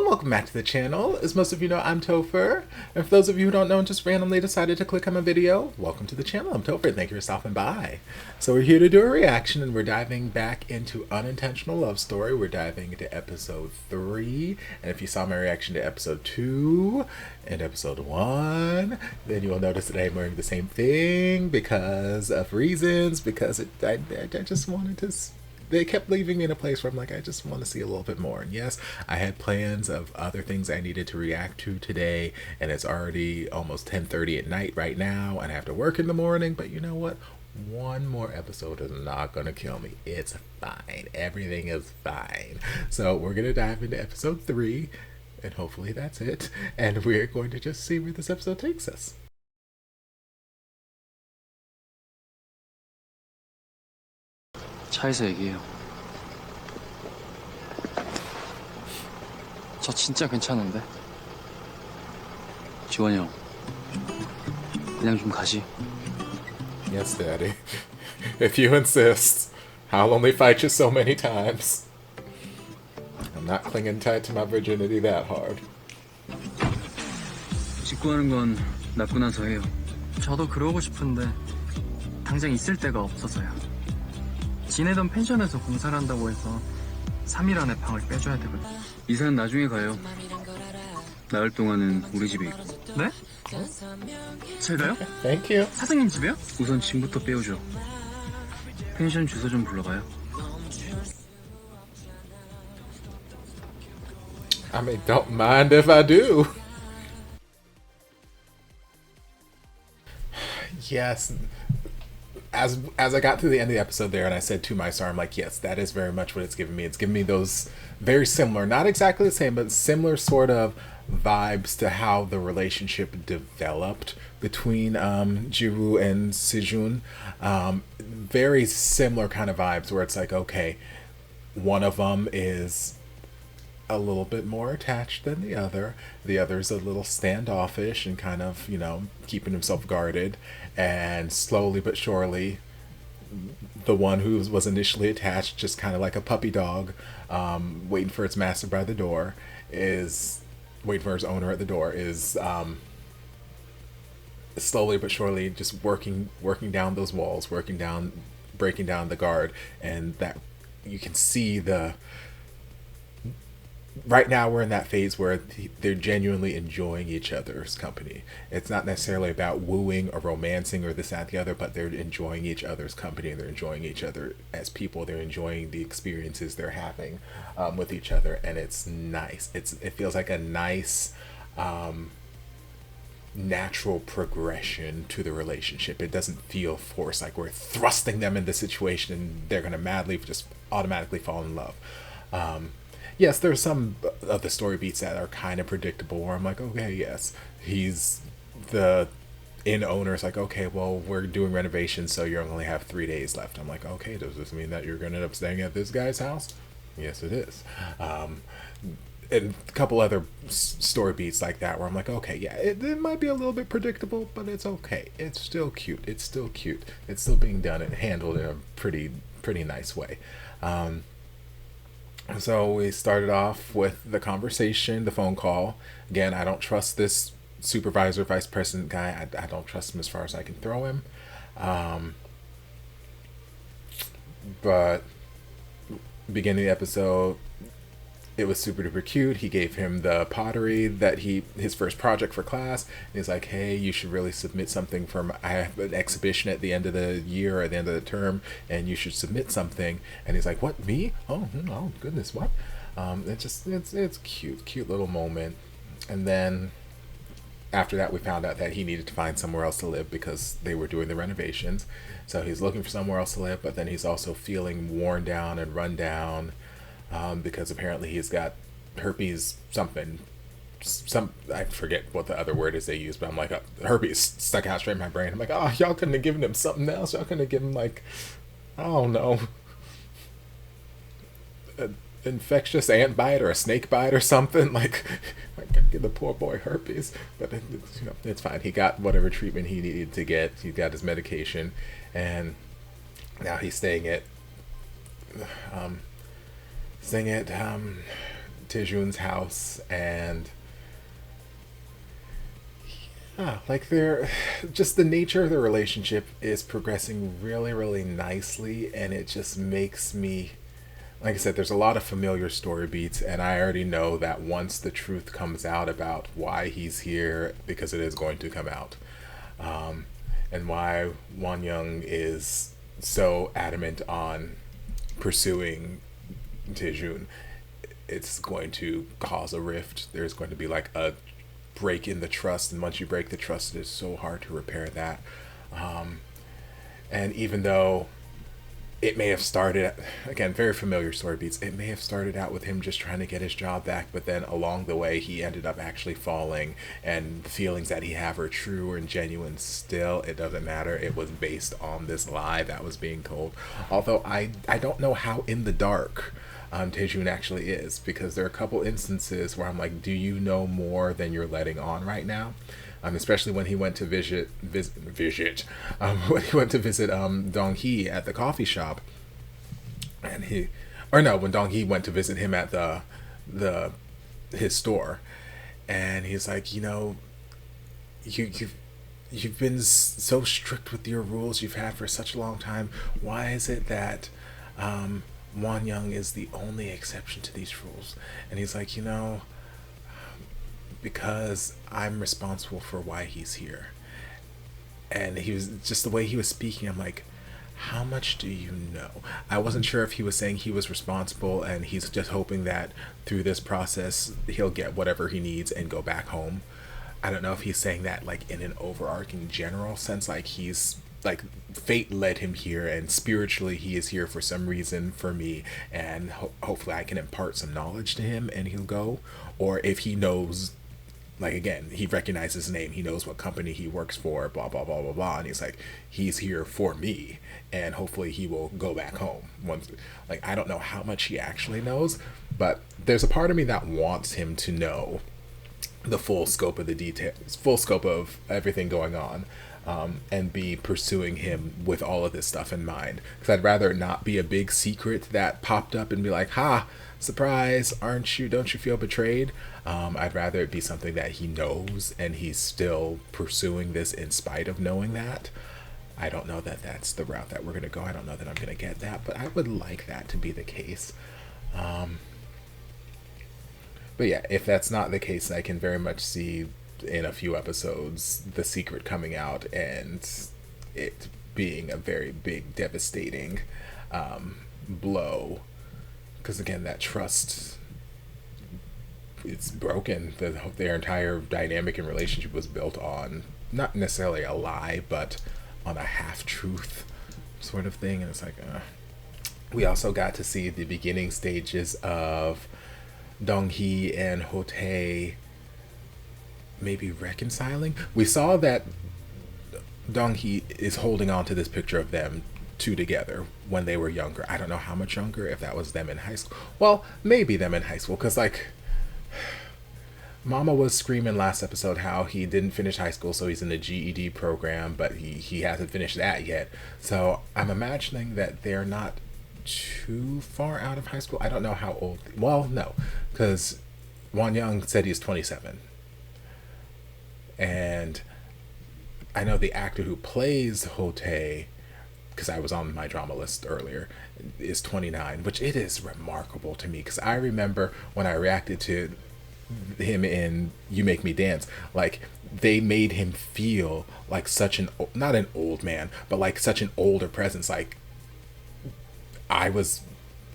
and welcome back to the channel. As most of you know, I'm Topher, and for those of you who don't know and just randomly decided to click on my video, welcome to the channel. I'm Topher, thank you for stopping by. So we're here to do a reaction, and we're diving back into Unintentional Love Story. We're diving into episode 3, and if you saw my reaction to episode 2 and episode 1, then you will notice that I'm wearing the same thing because of reasons, because I just wanted to... They kept leaving me in a place where I'm like, I just want to see a little bit more. And yes, I had plans of other things I needed to react to today, and it's already almost 10:30 at night right now, and I have to work in the morning, but you know what? One more episode is not going to kill me. It's fine. Everything is fine. So we're going to dive into episode 3, and hopefully that's it. And we're going to just see where this episode takes us. 차에서 얘기해요. 저 진짜 괜찮은데. 지원이 형, 그냥 좀 가지. Yes, Daddy. If you insist, I'll only fight you so many times. I'm not clinging tight to my virginity that hard. 직구하는 건 낫고 나서 해요. 저도 그러고 싶은데 당장 있을 데가 없어서요. 지내던 펜션에서 공사를 한다고 해서 3일 안에 방을 빼줘야 되거든. 이사는 나중에 가요. 나흘 동안은 우리 집에 있고. 네? 제가요? Thank you. 사장님 집에요? 우선 짐부터 빼오죠. 펜션 주소 좀 불러봐요. I mean, don't mind if I do. Yes. As I got through the end of the episode there and I said to my star, I'm like, yes, that is very much what it's giving me. It's giving me those very similar, not exactly the same, but similar sort of vibes to how the relationship developed between Jiwoo and Sejun. Very similar kind of vibes where it's like, okay, one of them is a little bit more attached than the other. The other's a little standoffish and kind of, you know, keeping himself guarded. And slowly but surely, the one who was initially attached, just kind of like a puppy dog, waiting for its master by the door, is waiting for his owner at the door, is slowly but surely just working down those walls, breaking down the guard, and that you can see the. Right now we're in that phase where they're genuinely enjoying each other's company. It's not necessarily about wooing or romancing or this, that, the other, but they're enjoying each other's company. They're enjoying each other as people. They're enjoying the experiences they're having with each other, and it's nice. It feels like a nice natural progression to the relationship. It doesn't feel forced, like we're thrusting them in the situation and they're going to madly just automatically fall in love. Yes, there's some of the story beats that are kind of predictable where I'm like, okay, yes, he's the owner's like, okay, well, we're doing renovations, so you only have 3 days left. I'm like, okay, does this mean that you're going to end up staying at this guy's house? Yes, it is. And a couple other story beats like that where I'm like, okay, yeah, it might be a little bit predictable, but it's okay. It's still cute. It's still cute. It's still being done and handled in a pretty nice way. So we started off with the conversation, the phone call. Again, I don't trust this supervisor, vice president guy. I don't trust him as far as I can throw him. But beginning of the episode, it was super duper cute. He gave him the pottery that his first project for class. And he's like, hey, you should really submit something I have an exhibition at the end of the year or at the end of the term, and you should submit something. And he's like, what, me? Oh goodness, what? It's cute little moment. And then after that, we found out that he needed to find somewhere else to live because they were doing the renovations. So he's looking for somewhere else to live, but then he's also feeling worn down and run down. Because apparently he's got herpes something. I forget what the other word is they use, but I'm like, herpes stuck out straight in my brain. I'm like, oh, y'all couldn't have given him something else. Y'all couldn't have given him, like, I don't know, an infectious ant bite or a snake bite or something. Like give the poor boy herpes. But it's fine. He got whatever treatment he needed to get. He got his medication, and now he's staying at Taejun's house, and yeah, like they're just the nature of the relationship is progressing really, really nicely, and it just makes me, like I said, there's a lot of familiar story beats, and I already know that once the truth comes out about why he's here, because it is going to come out, and why Won Young is so adamant on pursuing Taejun, it's going to cause a rift. There's going to be like a break in the trust, and once you break the trust, it's so hard to repair that. And even though it may have started, again, very familiar story beats, it may have started out with him just trying to get his job back, but then along the way he ended up actually falling, and the feelings that he have are true and genuine still. It doesn't matter. It was based on this lie that was being told. Although I don't know how in the dark Taejun actually is, because there are a couple instances where I'm like, do you know more than you're letting on right now? Especially when he went to visit when he went to visit Dong Hee at the coffee shop, and when Dong Hee went to visit him at his store, and he's like, you've been so strict with your rules you've had for such a long time. Why is it that Won Young is the only exception to these rules? And he's like, because I'm responsible for why he's here. And he was just, the way he was speaking, I'm like, how much do you know? I wasn't sure if he was saying he was responsible and he's just hoping that through this process he'll get whatever he needs and go back home. I don't know if he's saying that like in an overarching general sense, like he's like fate led him here and spiritually he is here for some reason for me, and hopefully I can impart some knowledge to him and he'll go. Or if he knows, like, again, he recognizes his name, he knows what company he works for, blah blah blah blah blah, and he's like, he's here for me and hopefully he will go back home once. Like, I don't know how much he actually knows, but there's a part of me that wants him to know the full scope of the details, full scope of everything going on, and be pursuing him with all of this stuff in mind, because I'd rather it not be a big secret that popped up and be like, ha, surprise, don't you feel betrayed? I'd rather it be something that he knows and he's still pursuing this in spite of knowing that. I don't know that that's the route that we're going to go. I don't know that I'm going to get that, but I would like that to be the case. But yeah, if that's not the case, I can very much see in a few episodes the secret coming out and it being a very big, devastating blow. Because again, that trust, it's broken. Their entire dynamic and relationship was built on not necessarily a lie, but on a half-truth sort of thing. And it's like, we also got to see the beginning stages of Dong Hee and Ho Tae maybe reconciling. We saw that Dong Hee is holding on to this picture of them two together when they were younger. I don't know how much younger, if that was them in high school. Well, maybe them in high school, because like Mama was screaming last episode how he didn't finish high school, so he's in the GED program, but he hasn't finished that yet. So I'm imagining that they're not too far out of high school. I don't know how old. Well, no, because Won Young said he's 27. And I know the actor who plays Ho Tae, because I was on my drama list earlier, is 29, which it is remarkable to me, because I remember when I reacted to him in You Make Me Dance, like they made him feel like such an, not an old man, but like such an older presence. Like I was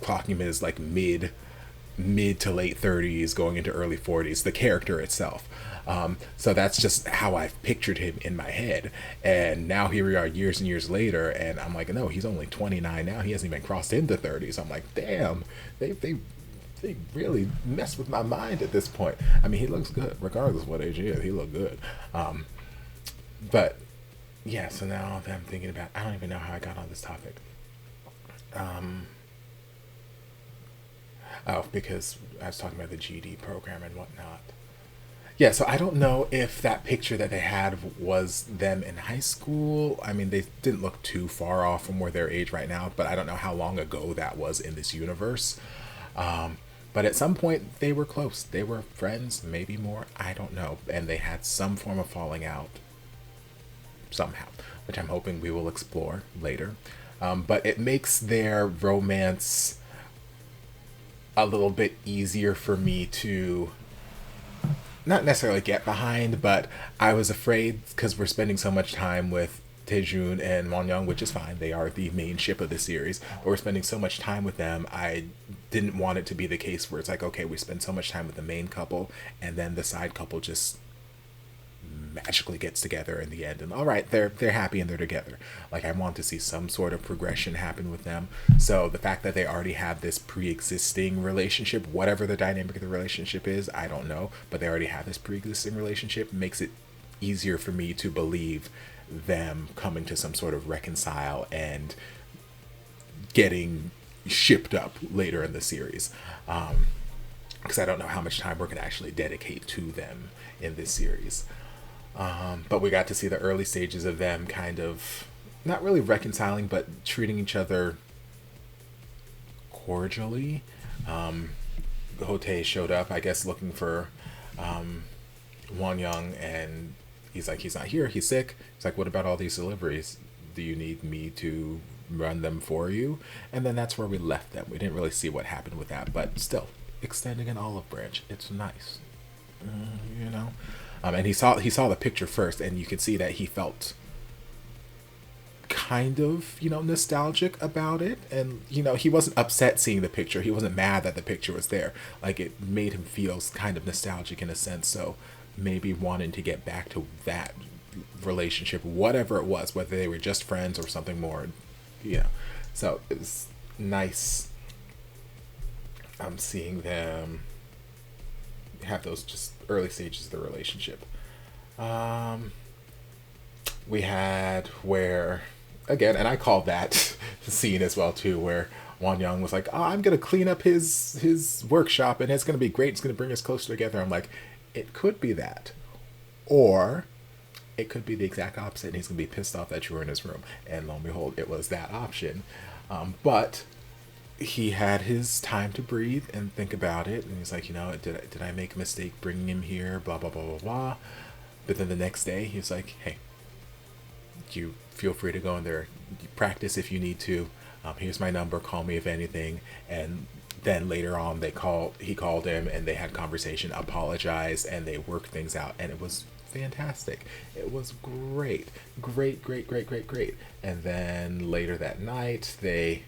clocking him as like mid to late 30s going into early 40s, the character itself. So that's just how I've pictured him in my head. And now here we are years and years later, and I'm like, no, he's only 29 now. He hasn't even crossed into 30s. I'm like, damn, they really messed with my mind at this point. I mean, he looks good regardless of what age he is. He looked good. But yeah, so now that I'm thinking about, I don't even know how I got on this topic. Because I was talking about the GED program and whatnot. Yeah, so I don't know if that picture that they had was them in high school. I mean, they didn't look too far off from where their age right now, but I don't know how long ago that was in this universe. But But at some point they were close. They were friends, maybe more, I don't know. And they had some form of falling out somehow, which I'm hoping we will explore later. But it makes their romance a little bit easier for me to not necessarily get behind, but I was afraid because we're spending so much time with Taejun and Wonyoung, which is fine. They are the main ship of the series, but we're spending so much time with them. I didn't want it to be the case where it's like, okay, we spend so much time with the main couple and then the side couple just magically gets together in the end, and all right, they're happy and they're together. Like, I want to see some sort of progression happen with them. So the fact that they already have this pre-existing relationship, whatever the dynamic of the relationship is, I don't know, but they already have this pre-existing relationship, makes it easier for me to believe them coming to some sort of reconcile and getting shipped up later in the series, because I don't know how much time we're going to actually dedicate to them in this series. But we got to see the early stages of them kind of not really reconciling, but treating each other cordially. Hotae showed up, I guess, looking for Wonyoung, and he's like, he's not here, he's sick. He's like, what about all these deliveries? Do you need me to run them for you? And then that's where we left them. We didn't really see what happened with that, but still, extending an olive branch, it's nice, you know. And he saw the picture first, and you could see that he felt kind of, you know, nostalgic about it. And, you know, he wasn't upset seeing the picture. He wasn't mad that the picture was there. Like, it made him feel kind of nostalgic in a sense. So maybe wanting to get back to that relationship, whatever it was, whether they were just friends or something more, you know. So it was nice. I'm seeing them have those just early stages of the relationship. We had where, again, and I called that scene as well too, where Wonyoung was like, oh, I'm gonna clean up his workshop and it's gonna be great, it's gonna bring us closer together. I'm like, it could be that, or it could be the exact opposite, and he's gonna be pissed off that you were in his room. And lo and behold, it was that option. But he had his time to breathe and think about it, and he's like, you know, did I make a mistake bringing him here, blah blah blah blah blah. But then the next day he's like, hey, you feel free to go in there, practice if you need to, here's my number, call me if anything. And then later on he called him and they had conversation, apologized, and they worked things out, and it was fantastic. It was great. And then later that night they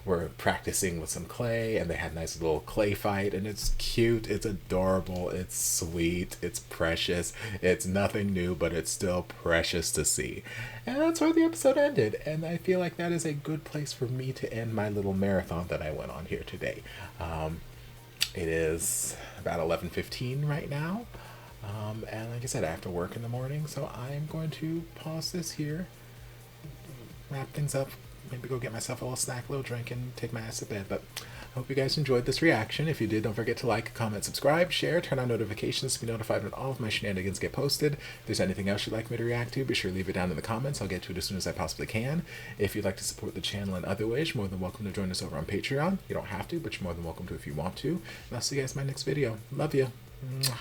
were practicing with some clay, and they had a nice little clay fight, and it's cute, it's adorable, it's sweet, it's precious. It's nothing new, but it's still precious to see. And that's where the episode ended, and I feel like that is a good place for me to end my little marathon that I went on here today. It is about 11:15 right now, and like I said, I have to work in the morning, so I'm going to pause this here, wrap things up, maybe go get myself a little snack, a little drink, and take my ass to bed. But I hope you guys enjoyed this reaction. If you did, don't forget to like, comment, subscribe, share, turn on notifications to be notified when all of my shenanigans get posted. If there's anything else you'd like me to react to, be sure to leave it down in the comments. I'll get to it as soon as I possibly can. If you'd like to support the channel in other ways, you're more than welcome to join us over on Patreon. You don't have to, but you're more than welcome to if you want to. And I'll see you guys in my next video. Love you. Mwah.